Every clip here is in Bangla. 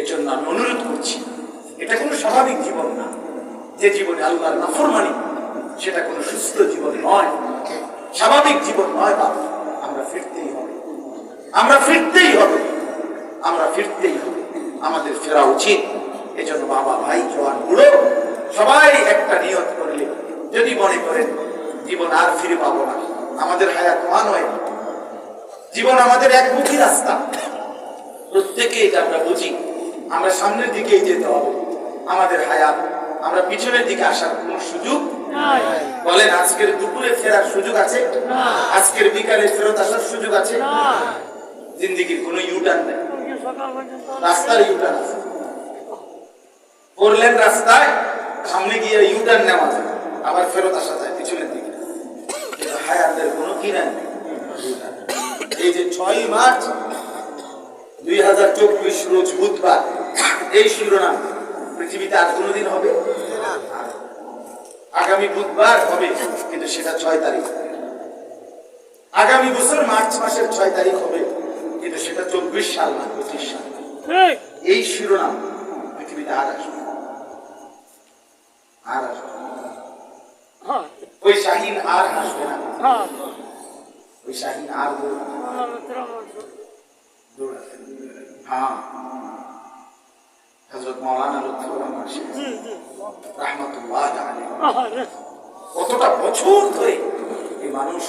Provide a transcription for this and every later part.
এজন্য আমি অনুরোধ করছি, এটা কোনো স্বাভাবিক জীবন না। যে জীবনে আল্লাহর নাফরমানি, সেটা কোনো সুস্থ জীবন নয়, স্বাভাবিক জীবন নয়। বাবা, আমরা ফিরতেই হবে, আমরা ফিরতেই হবে, আমরা ফিরতেই হবে, আমাদের ফেরা উচিত। এজন্য বাবা, ভাই, জওয়ান, বুড়ো সবাই একটা নিয়ত করলে, যদি মনে করেন জীবন আর ফিরে পাবো না, আমাদের হায়াত ওয়ান ওয়ে, জীবন আমাদের একমুখী রাস্তা, প্রত্যেকে এটা আমরা বুঝি, আমরা সামনের দিকেই যেতে হবে, আমাদের হায়াত, আমরা পিছনের দিকে আসার কোন সুযোগ বলেন আজকের দুপুরে ফেরার সুযোগ আছে? আজকের বিকালে ফেরত আসার সুযোগ আছে? জিন্দেগির কোনো ইউটার্ন নেই, রাস্তার ইউটার্ন আছে, করলেন রাস্তায় সামনে গিয়ে ইউটার্ন নেওয়া যায়, আবার ফেরত আসা যায় পিছনের দিকে, কিন্তু হায়াতের কোনো কি নাই। এই যে 6 মার্চ 2024 রোজ বুধবার, এই শিরোনাম পৃথিবীতে আর কোনোদিন হবে? আগামী বুধবার হবে, কিন্তু সেটা 6 তারিখ। আগামী বছর মার্চ মাসের 6 তারিখ হবে, কিন্তু সেটা 24 সাল না 25 সাল। এই শিরোনাম পৃথিবীতে আর আসবে, আর আসবে, ওই শাহিন আর আসবে না, ওই শাহিন আর হ্যাঁ, হযরত মাওলানা লুৎফুর রহমান রাহমাতুল্লাহ আলাইহি কতটা বছর ধরে এই মানুষ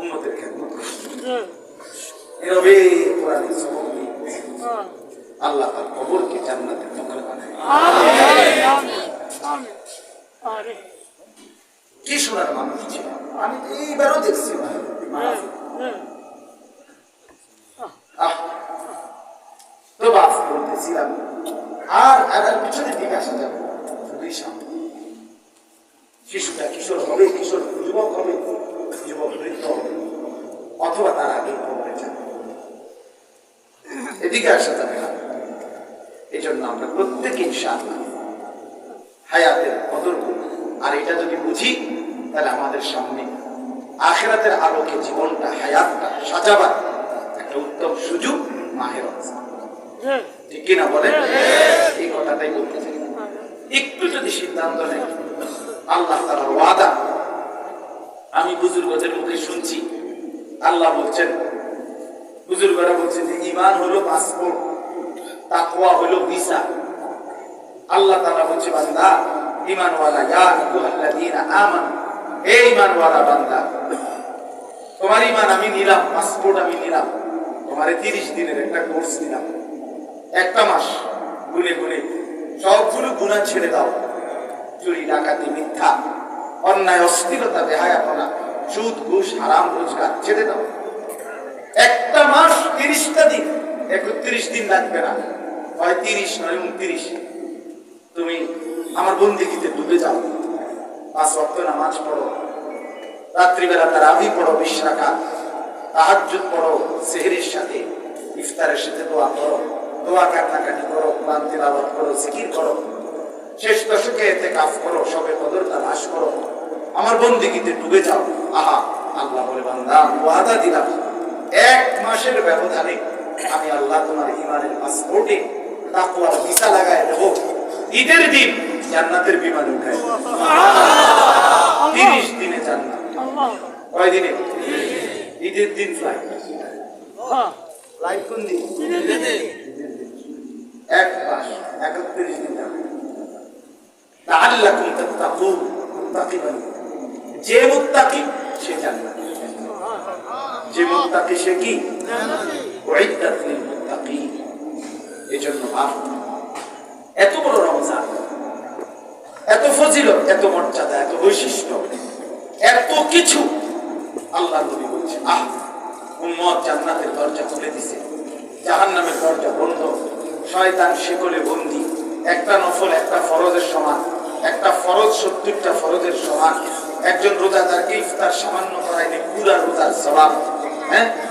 উম্মতের খেদমত করছে, এভাবে কোরআনের সবক দিয়ে আল্লাহ তার কবরকে জান্নাতের টুকরা বানায়। কি সোনার মানুষ ছিল, আমি এইবারও দেখছি তো বাস বলতেছিলাম, আর পিছনের দিকে আসা যাবে, শুধুই সামনে শিশুটা কিশোর হবে, কিশোর যুবক হবে, যুবক বৃদ্ধ হবে, অথবা তার আগে কবরে যাবে, এদিকে আসা যাবে না। এই জন্য আমরা প্রত্যেকে ইনশাআল্লাহ হায়াতের কদর করি, আর এটা যদি বুঝি তাহলে আমাদের সামনে আখিরাতের আলোকে জীবনটা, হায়াতটা সাজাবার একটা উত্তম সুযোগ মাহে রমজান, ঠিক কিনা বলেন? এই কথাটাই বলতে চাই। একটু যদি সিদ্ধান্ত নেই, আল্লাহ তাআলার ওয়াদা আমি বুজুর্গদের মুখে শুনছি, আল্লাহ বলছেন, বুজুর্গরা বলছেন যে ঈমান হলো পাসপোর্ট, তাকওয়া হলো ভিসা। আল্লাহ তাআলা বলছে, বান্দা ঈমানওয়ালা, ইয়া আইয়ুহাল্লাযীনা আমানু, হে ঈমানওয়ালা বান্দা, তোমার ঈমান আমি নিলাম, পাসপোর্ট আমি নিলাম, তোমারে 30 দিনের একটা কোর্স দিলাম, একটা মাস গুনে গুনে সবগুলো গুনাহ ছেড়ে দাও, চুরি, ডাকাতি, মিথ্যা, অন্যায়, অশ্লীলতা, বেহায়াপনা, সুদ, ঘুষ, হারাম রোজগার ছেড়ে দাও। একটা মাস, 30টা দিন, 31 দিন লাগবে না, হয় 30 নয় 29, তুমি আমার বন্দেগীতে ডুবে যাও, 5 ওয়াক্ত নামাজ পড়ো, রাত্রিবেলা তারাবি পড়ো 20 রাকাত, তাহাজ্জুদ পড়ো, সেহরির সাথে ইফতারের সাথে দোয়া করো, দোয়া কান্নাকাটি করো, কোরআন তিলাওয়াত করো, জিকির করো, শেষ দশকে ইতিকাফ করো, শবে কদর তালাশ করো, আমার বন্দেগীতে ডুবে যাও। আহা, আল্লাহ বলে, বান্দা আমি ওয়াদা দিলাম 1 মাসের ব্যবধানে আমি আল্লাহ তোমার ঈমানের পাসপোর্টে তাকওয়ার ভিসা লাগায় দেব, ঈদের দিন জান্নাতের বিমানে উঠায় 30 দিনে জান্নাত। কয় দিনে? ঈদের দিন ফ্লাইট। ফ্লাইট কোন দিন? এক মাস 31 দিন যাবে। লাআল্লাকুম তাত্তাকুন, মুত্তাকিবান, যে মুত্তাকি সে জান্নাত, যে মুত্তাকি সে কি জান্নাতি, উইদ্দাত লিল মুত্তাকিন। এজন্য এত বড় রমজান, এত ফজিলত, এত মর্যাদা, এত বৈশিষ্ট্য, এত কিছু আল্লাহ নবী বলছেন, উম্মত জান্নাতের দরজা খুলে দিছে, জাহান্নামের দরজা বন্ধ, শয়তান শেকলে বন্দী, একটা নফল একটা ফরজের সমান, একটা ফরজ 70টা ফরজের সমান। একজন রোজাদারকে ইফতার সামান্য করাইলে পুরা রোজার সওয়াব।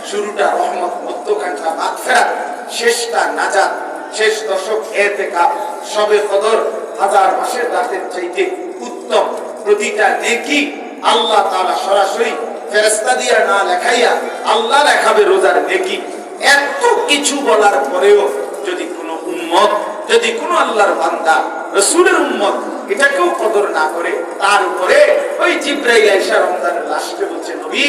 শুরুটা রহমত, মধ্যখানটা মাগফিরাত, শেষটা নাজাত, শেষ দশক ইতিকাফ, শবে কদর 1000 মাসের রাতের চাইতে উত্তম। প্রতিটা নেকি আল্লাহ তাআলা সরাসরি ফেরেশতা দিয়া না লেখাইয়া আল্লাহ লেখাবে রোজার নেকি। এত কিছু বলার পরেও যদি কোনো উম্মত যদি কোন আল্লাহর বান্দা রাসূলের উম্মত এটাকেও কদর না করে, তার উপরে ওই জিবরাইল আয়েশা রমজানের লাস্টে বলছে, নবী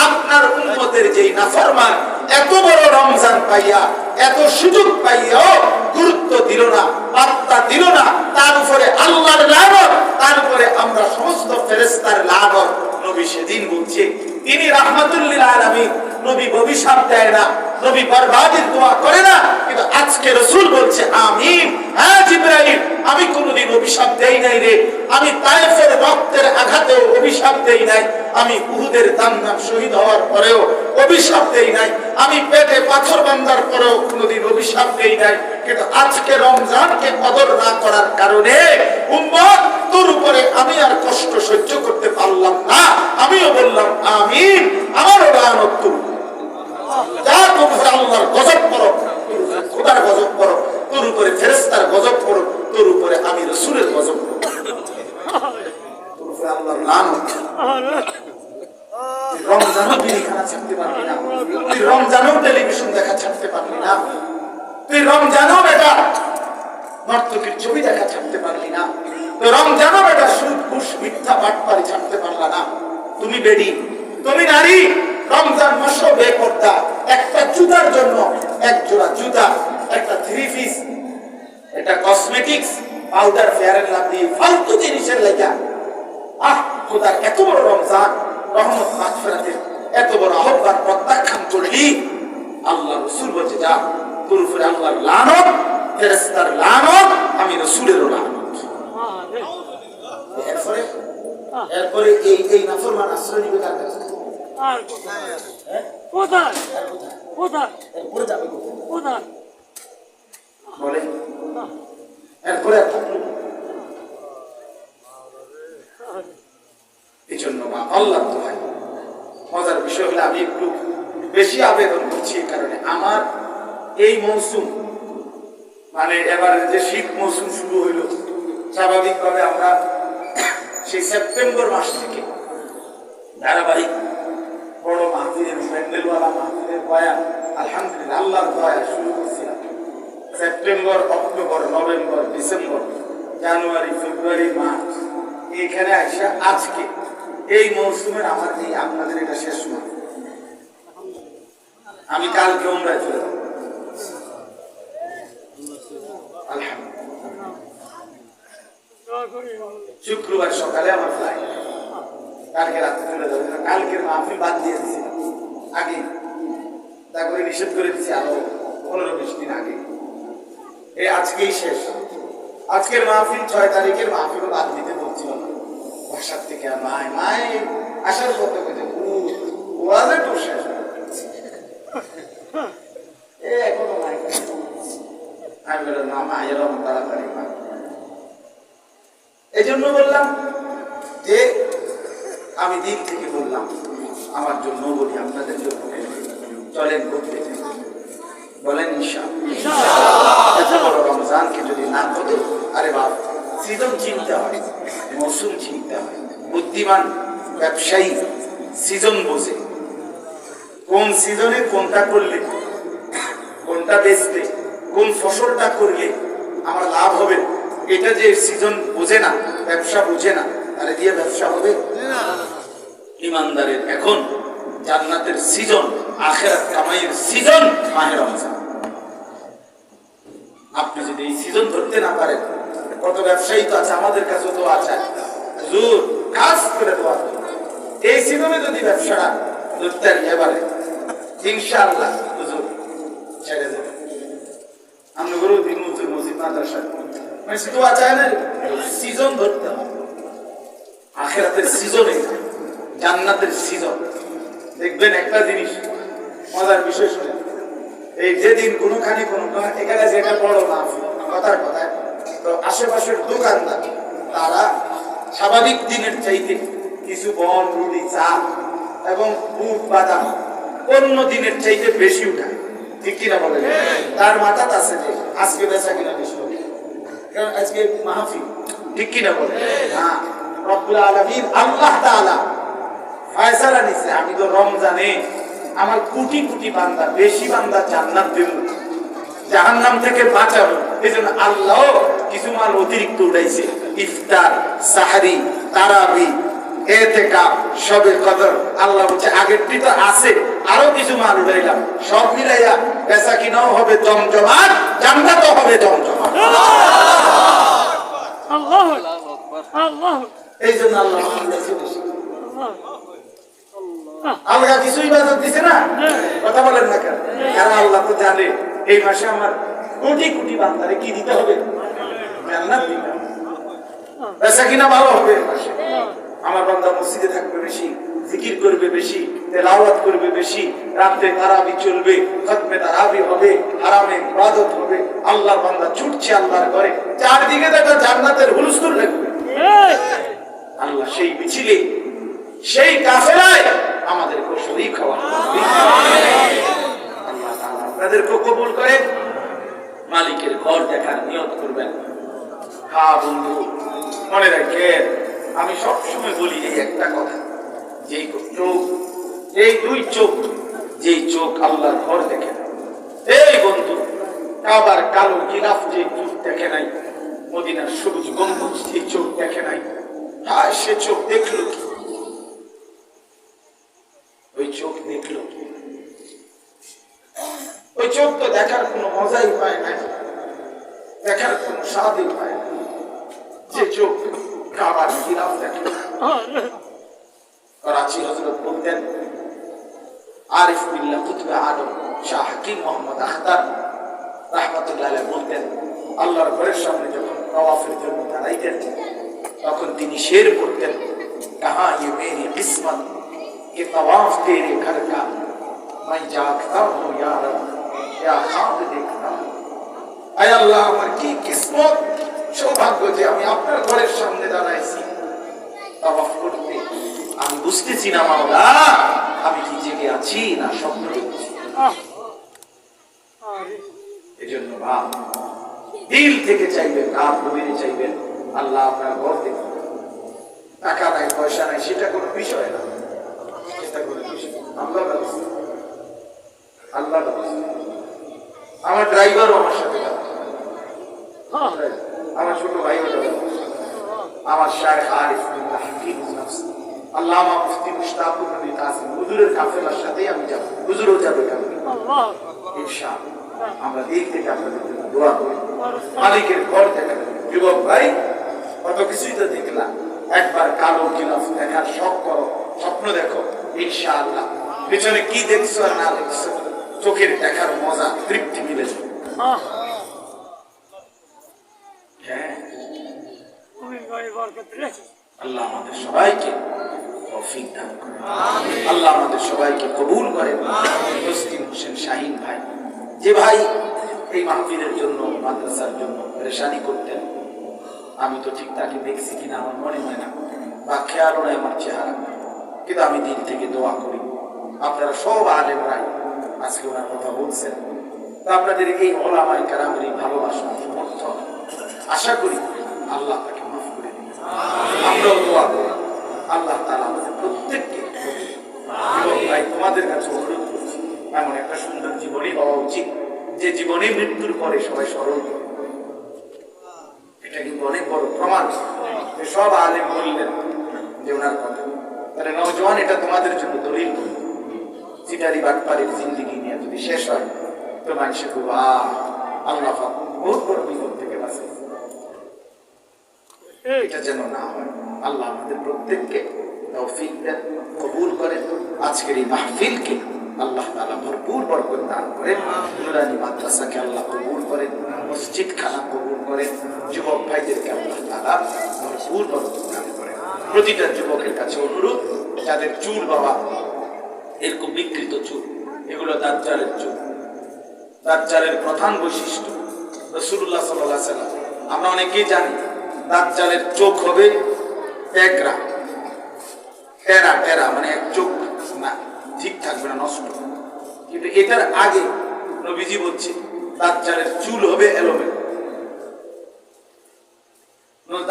আপনার উম্মতের যেই নাফরমান এত বড় রমজান পাইয়া এত সুযোগ পাইয়াও গুরুত্ব দিল না, পাত্তা দিল না, তার উপরে আল্লাহর লানত, তার উপরে আমরা সমস্ত ফেরেশতার লানত। নবী সেদিন বলছে তিনি রাহমাতুল লিল আলামিন, নবী অভিশাপ দেয় না, নবী বরবাদের দোয়া করে না, কিন্তু আজকে রাসূল বলছে আমিন। হ্যাঁ জিবরাইল, আমি কোনদিন অভিশাপ দেই নাই রে, আমি তায়েফের রক্তের আঘাতেও অভিশাপ দেই নাই, আমি উহুদের দান্দান শহীদ হওয়ার পরেও অভিশাপ দেই নাই, আমি পেটে পাথর বাঁধার পরেও কোনদিন অভিশাপ দেই নাই, কিন্তু আজকে রমজানকে কদর না করার কারণে উম্মত তোর উপরে আমি আর কষ্ট সহ্য করতে পারলাম না, আমিও বললাম আমিন, আমারও লানত তুল, যা তোর উপরে আল্লাহর গজব পড়ো, খোদার গজব পড়ো, তোর উপরে ফেরেশতার গজব পড়ো, তোর উপরে আমি রাসূলের গজব পড়ো, তোর উপরে আল্লাহর লানত। রমজানও বিড়িখানা ছাড়তে পারবি না, তুই রমজানও টেলিভিশন দেখা ছাড়তে পারবি না, তুই রমজানও বেটা নর্তকীর ছবি দেখা ছাড়তে পারলি না, তুই রমজানও বেটা সুদ ঘুষ মিথ্যা বাটপারি ছাড়তে পারলা না। তুমি বেডি, তুমি নারী, রমজান মাসও বেপর্দা, একটা জুতার জন্য এক জোড়া জুতা, একটা থ্রি পিস, একটা cosmetics, powder, fair and lovely, ফালতু জিনিসের লাগা খোদার এত বড় রমজান, রহমত মাগফিরাতের এত বড় আহ্বান প্রত্যাখ্যান করলি। আল্লাহ রাসূল বলছে যা, তোর উপরে আল্লাহর লানত, ফেরেশতার লানত, আমি রাসূলেরও লানত। এরপরে এই নাফরমান আশ্রয় নিবে কার কাছে? আর কোথায়? কোথায়? কোথায়? এরপরে যাবে কোথায়? বলে এরপরে এই জন্য মা আল্লাহ তো ভাই মজার বিষয় হলে আমি একটু বেশি আবেদন করছি, এই কারণে আমার এই মৌসুম মানে এবারে যে শীত মৌসুম শুরু হইল, স্বাভাবিকভাবে আমরা সেই সেপ্টেম্বর মাস থেকে ধারাবাহিক বড় মাহফিলের প্যান্ডেলওয়ালা মাহফিলের বয়ান আলহামদুলিল্লাহ আল্লাহর দয়া শুরু করছিলাম। সেপ্টেম্বর, অক্টোবর, নভেম্বর, ডিসেম্বর, জানুয়ারি, ফেব্রুয়ারি, মার্চ, এখানে আসা আজকে এই মৌসুমের আমার এই আপনাদের এটা শেষ মাস। আমি কালকে উমরায় চলে যাব আলহামদুলিল্লাহ, শুক্রবার সকালে আমার ফ্লাইট, কালকে রাত্রে চলে যাবে। কালকের মাহফিল বাদ দিয়ে দিয়েছিলাম আগে, তারপরে নিষেধ করে দিচ্ছি আরো 15-20 দিন আগে, এই আজকেই শেষ। আজকের মাহফিল 6 তারিখের মাহফিলও বাদ দিতে বলছিলাম বাসার থেকে, মায় মায় আসার পথে বলছে ওয়াজে তো শেষ এখনো মাই, আমি বললাম না মা এরকম তাড়াতাড়ি মা। এই জন্য বললাম যে আমি দিন থেকে বললাম আমার জন্য বলি, আপনাদের জন্য চলেন করতে বলেন ইনশাআল্লাহ। রমজানকে যদি না করে, আরে বাপ সিজন চিনতে হয়, মৌসুম চিনতে হয়। বুদ্ধিমান ব্যবসায়ী সিজন বোঝে, কোন সিজনে কোনটা করলে, কোনটা বেচলে, কোন ফসলটা করলে আমার লাভ হবে, এটা যে সিজন বোঝে না, ব্যবসা বোঝে না, তাহলে দিয়ে ব্যবসা হবে না। ইমানদারের এখন জান্নাতের সিজন, আখিরাত কামাইয়ের সিজন মাহে রমজান। আপনি যদি এই সিজন ধরতে না পারেন, কত ব্যবসায়ী তো আছে আমাদের কাছে, তো আছে হুজুর কাজ করে দোয়া করি, এই সিজনে যদি ব্যবসাটা ধরতে পারি এবারে ইনশাআল্লাহ হুজুর ছেড়ে যাবে। আমরা গরু দিন হুজুর মসজিদ মাদ্রাসা মানে দোয়া চায় না, সিজন ধরতে হবে। আখিরাতের সিজনে, জান্নাতের সিজন। দেখবেন একটা জিনিস মজার বিষয় শুনে, এই যেদিন কোনোখানে এখানে যেটা বড় না কথার কথায়, তো আশেপাশের দোকানদার তারা স্বাভাবিক দিনের চাইতে কিছু বন, রুটি, চা এবং বুট, বাদাম অন্য দিনের চাইতে বেশি উঠায়, ঠিক কিনা বলেন? তার মাথাতে আছে যে আজকে বেচা কিনা বেশি হবে, কারণ আজকে মাহফিল, ঠিক কিনা বলেন? হ্যাঁ, রব্বুল আলামিন আল্লাহ তাআলা ফয়সালা নিছে, আমি তো রমজানে আমার কোটি কোটি বান্দা, বেশি বান্দা জান্নাত দেব, জাহান্নাম থেকে বাঁচাবো। এই জন্য আল্লাহ কিছু মাল অতিরিক্ত উঠাইছে। ইফতার, সাহারি, তারাবি, এতেকাফ, শবে কদর, আল্লাহ বলছে আগেরটি তো আছে, আরো কিছু মাল উঠাইলাম। সব মিলাইয়া বেচা কিনাও হবে জমজমাট, জান্নাতও হবে জমজমাট। এই জন্য আল্লাহ আল্লাহ কিছু ইবাদত দিছে না, কথা বলেন না কেন? কারণ আল্লাহ তো জানে এই মাসে আমার কোটি কোটি বান্দারে কি দিতে হবে, জান্নাত দিতে হবে, বেচা কিনা ভালো হবে। আমার বান্দা মসজিদে থাকবে বেশি, জিকির করবে বেশি, তেলাওয়াত করবে বেশি, রাতে তারাবি চলবে, খতমে তারাবি হবে, হারামে ইবাদত হবে, আল্লাহর বান্দা ছুটছে আল্লাহর ঘরে, চারদিকে তো একটা জান্নাতের হুলস্থুল লাগবে। আল্লাহ সেই মিছিলে, সেই কাফেলায় আমাদেরকে শরীক হওয়ার আল্লাহ তাআলা আপনাদেরকে কবুল করেন। মালিকের ঘর দেখার নিয়ত করবেন। হ্যাঁ বন্ধু, মনে রাখেন, আমি সবসময় বলি এই একটা কথা, যেই চোখ, এই দুই চোখ, যেই চোখ আল্লাহর ঘর দেখে না, এই বন্ধু কাবার কালো গিলাফ যে চোখ দেখে নাই, মদিনার সবুজ গম্বুজ যে চোখ দেখে নাই, হ্যাঁ সে চোখ দেখলো কি? ওই চোখ দেখলো কি? ওই চোখ তো দেখার কোনো মজাই পায় না, দেখার কোনো স্বাদই পায় না। যে চোখ কাবার গিলাফ দেখে। করাচি হযরত বলতেন, আরিফ বিল্লাহ কুতুবে আলম শাহ হাকিম মোহাম্মদ আখতার রাহমাতুল্লাহ আলাইহি বলতেন, আল্লাহর ঘরের সামনে যখন তাওয়াফের জন্য দাঁড়াইতেন, তখন তিনি শের পড়তেন, কাহা ইয়ে মেরি কিসমত, ये तवाफ तेरे घर का, मैं जागता हूँ या रब, या ख्वाब देखता हूँ। আয় আল্লাহ, আমার কি কিসমত, সৌভাগ্য যে আমি আপনার ঘরের সামনে দাঁড়াইছি তাওয়াফ করতে। আমি বুঝতেছি না মাওলা, আমি কি জেগে আছি না স্বপ্ন দেখছি। এজন্য বাপ দিল থেকে চাইবেন, রাত গভীরে চাইবেন, আল্লাহ আপনার ঘর দেখবেন। টাকা নাই, পয়সা নাই, সেটা কোনো বিষয় না, সেটা কোনো বিষয় না। আল্লাহ ব্যবস্থা, আল্লাহ ব্যবস্থা। আমার ড্রাইভারও আমার সাথে যাবে, আমার ছোট ভাইও যাবে, আমার শায়েখ আরিফ বিল্লাহ হাকিম নফস আল্লামা মুফতি মুশতাকুর নবী কাসিম হুজুরের কাফেলার সাথেই আমি যাব, হুজুরও যাবে ইনশাআল্লাহ। আমরা দিক থেকে আপনাদের জন্য দোয়া করি, মালিকের ঘর দেখাবেন। যুবক ভাই, কত কিছুই তো দেখলাম, একবার কালো গিলাফ দেখার শখ করো, স্বপ্ন দেখো, ইনশাআল্লাহ পিছনে কি দেখছো আর না দেখছো, চোখের দেখার মজা, তৃপ্তি মিলে যাবে। হ্যাঁ, আল্লাহ আমাদের সবাইকে তৌফিক দান করেন, আল্লাহ আমাদের সবাইকে কবুল করেন। তসলিম হোসেন শাহিন ভাই, যে ভাই এই মাহফিলের জন্য, মাদ্রাসার জন্য পরেশানি করতেন, আমি তো ঠিক তাকে দেখছি কিনা আমার মনে হয় না, বা খেয়ালও নাই আমার চেহারা, কিন্তু আমি দিল থেকে দোয়া করি আপনারা সব আলেমরাই আজকে ওনার কথা বলছেন, তো আপনাদের এই ওলামায়ে কেরামের এই ভালোবাসা, সমর্থন, আশা করি আল্লাহ তাকে মাফ করে দিন। আমরাও দোয়া করি আল্লাহ তাআলা আমাদের প্রত্যেককে, ভাই তোমাদের কাছে অনুরোধ করছি, এমন একটা সুন্দর জীবনই হওয়া উচিত যে জীবনে মৃত্যুর পরে সবাই স্মরণ করে। এটা কিন্তু অনেক বড় প্রমাণ যে সব আলেম বললেন যে ওনার কথা, তাহলে নওজোয়ান এটা তোমাদের জন্য দলিল। সিটারি বাটপাড়ির জিন্দিগি নিয়ে যদি শেষ হয় তো মানুষের খুব আল্লাহ বহুত বড় বিপদ থেকে বাঁচে। এটা যেন না হয়, আল্লাহ আমাদের প্রত্যেককে তৌফিক দেন, কবুল করেন। আজকের এই মাহফিলকে আল্লাহ তাআলা ভরপুর বরকত দান করেন, নুরানি মাদ্রাসাকে আল্লাহ কবুল করেন, মসজিদ খানা কবুল করেন, যুবক ভাইদেরকে আল্লাহ তাআলা ভরপুর বরকত দান করেন। প্রতিটা যুবকের কাছে অনুরোধ, যাদের চুল বাবা এরকম বিকৃত চুল, এগুলো দাজ্জালের চুল। দাজ্জালের প্রধান বৈশিষ্ট্য রাসূলুল্লাহ সাল্লাল্লাহু আলাইহি ওয়াসাল্লাম, আমরা অনেকেই জানি দাজ্জালের চোখ হবে টেকরা, টেরা টেরা, মানে এক চোখ না ঠিক থাকবে না, নষ্ট। কিন্তু এটার আগে নবীজি বলছে দাজ্জালের চুল হবে এলোমেলো।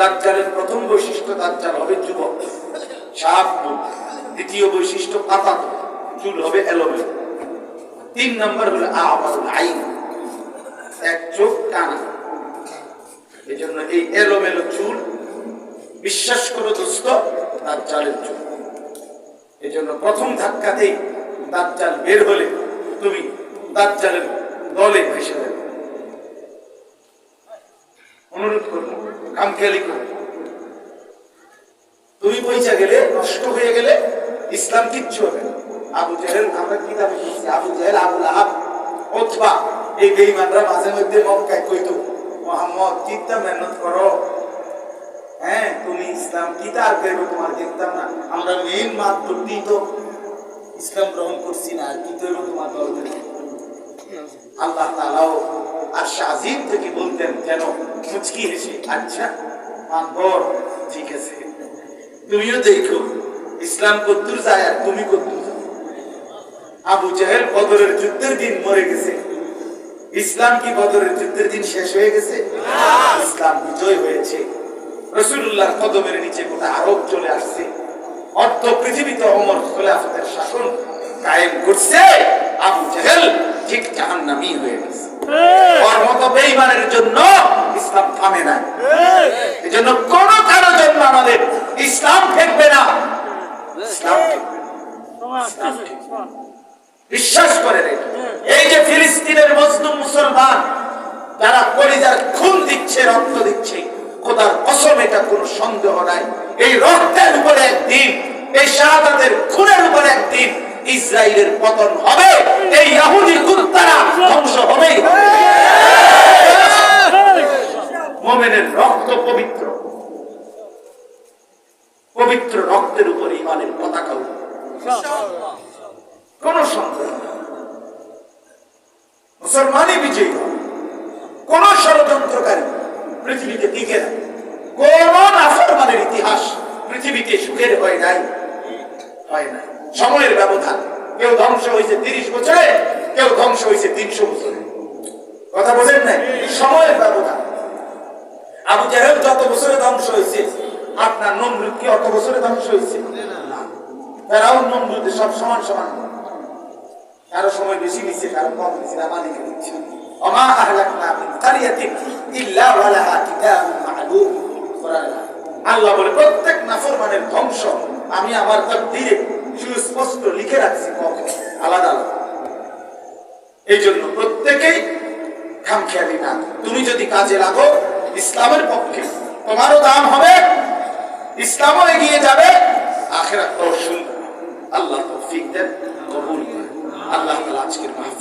দাজ্জালের প্রথম বৈশিষ্ট্য, দাজ্জাল হবে যুবক, শাব। দ্বিতীয় বৈশিষ্ট্য পাতাত, চুল হবে এলোমেলো। 3 নম্বর হলো আওয়ারুল আইন, এক চোখ কানা। এই জন্য এই এলোমেলো চুল, বিশ্বাস করো দোস্ত, দাজ্জালের চুল। এই জন্য প্রথম ধাক্কাতেই দাজ্জাল বের হলে তুমি দাজ্জালের দলে ভেসে যাবে। অনুরোধ করবো, কামখেয়ালি করবো। তুমি পয়সা গেলে, নষ্ট হয়ে গেলে ইসলাম কিচ্ছু হবে না। আবু জেহেল, আমরা কিতাবে পড়ছি, আবু জেহেল, আবু লাহাব, উতবা, এই বেঈমানরা মাঝে মধ্যে মক্কায় কইতো, মুহাম্মদ কিতা মেহনত করো, হ্যাঁ তুমি ইসলাম কিতা আর করবো, তোমার দেখতাম না, আমরা মেইন মাধ্যমটি তো ইসলাম গ্রহণ করছি না, আর কি করবো তোমার দল। আল্লাহ তাআলাও আরশ আজিম থেকে বলতেন যেন মুচকি হেসে, আচ্ছা মানবর, ঠিক আছে, তুমিও দেখো ইসলাম কদ্দুর যায় আর তুমি কদ্দুর যাও। আবু জেহেল বদরের যুদ্ধের দিন মরে গেছে, ইসলাম কি বদরের যুদ্ধের দিন শেষ হয়ে গেছে? ইসলাম বিজয় হয়েছে। রাসূলুল্লাহর কদমের নিচে গোটা আরব চলে আসছে, অর্ধ পৃথিবীতে ওমর খলিফাতের শাসন কায়েম করছে। আবু জেহেল ঠিক জাহান্নামী হয়ে গেছে। ওর মতো বেঈমানের জন্য ইসলাম থামে না। এজন্য কোন কারোর জন্য আমাদের ইসলাম ঠেকবে না, ইসলাম ঠেকবে না। বিশ্বাস করে রে, এই যে ফিলিস্তিনের মুসলিম মুসলমান যারা কলিজার খুন দিচ্ছে, রক্ত দিচ্ছে, খোদার কসম এটা কোনো সন্দেহ নাই, এই রক্তের উপরে একদিন, এই শাহাদাতের খুনের উপরে একদিন ইসরায়েলের পতন হবে, এই ইহুদি কুত্তারা ধ্বংস হবেই হবে। মুমিনের রক্ত পবিত্র, পবিত্র রক্তের উপরে ঈমানের পতাকা উঠবে, কোন সন্দেহ নেই। মুসলমানই বিজয়ী হবে, কোন ষড়যন্ত্রকারী পৃথিবীতে টিকে না। কোন নাফরমানের ইতিহাস পৃথিবীতে সুখের হয় নাই, হয় নাই। সময়ের ব্যবধান, কেউ ধ্বংস হয়েছে 30 বছরে, কেউ ধ্বংস হয়েছে 300 বছরে। কথা বোঝেন নাই? সময়ের ব্যবধান। আবু জেহেল যত বছরে ধ্বংস হয়েছে, আপনার নমরুদ কি অত বছরে ধ্বংস হয়েছে? না। ফেরাউন নমরুদ সব সমান সমান, কারো সময় বেশি নিচ্ছে, কারো কম নিচ্ছে, মালিকের দিচ্ছে। ওমা আহলাকনা মিন কারিয়াতিন ইল্লা ওয়ালাহা কিতাবুন মা'লুম। আল্লাহ বলে প্রত্যেক নাফরমানের ধ্বংস আমি আমার তাকদীরে সুস্পষ্ট লিখে রাখছি, আলাদা আলাদা। এই জন্য প্রত্যেকেই খামখেয়ালি না। তুমি যদি কাজে লাগো ইসলামের পক্ষে, তোমারও দাম হবে, ইসলামও এগিয়ে যাবে, আখিরাতও সুন্দর। আল্লাহ তৌফিক দেন, কবুল করেন। আল্লাহ তাআলা আজকের মাহফিল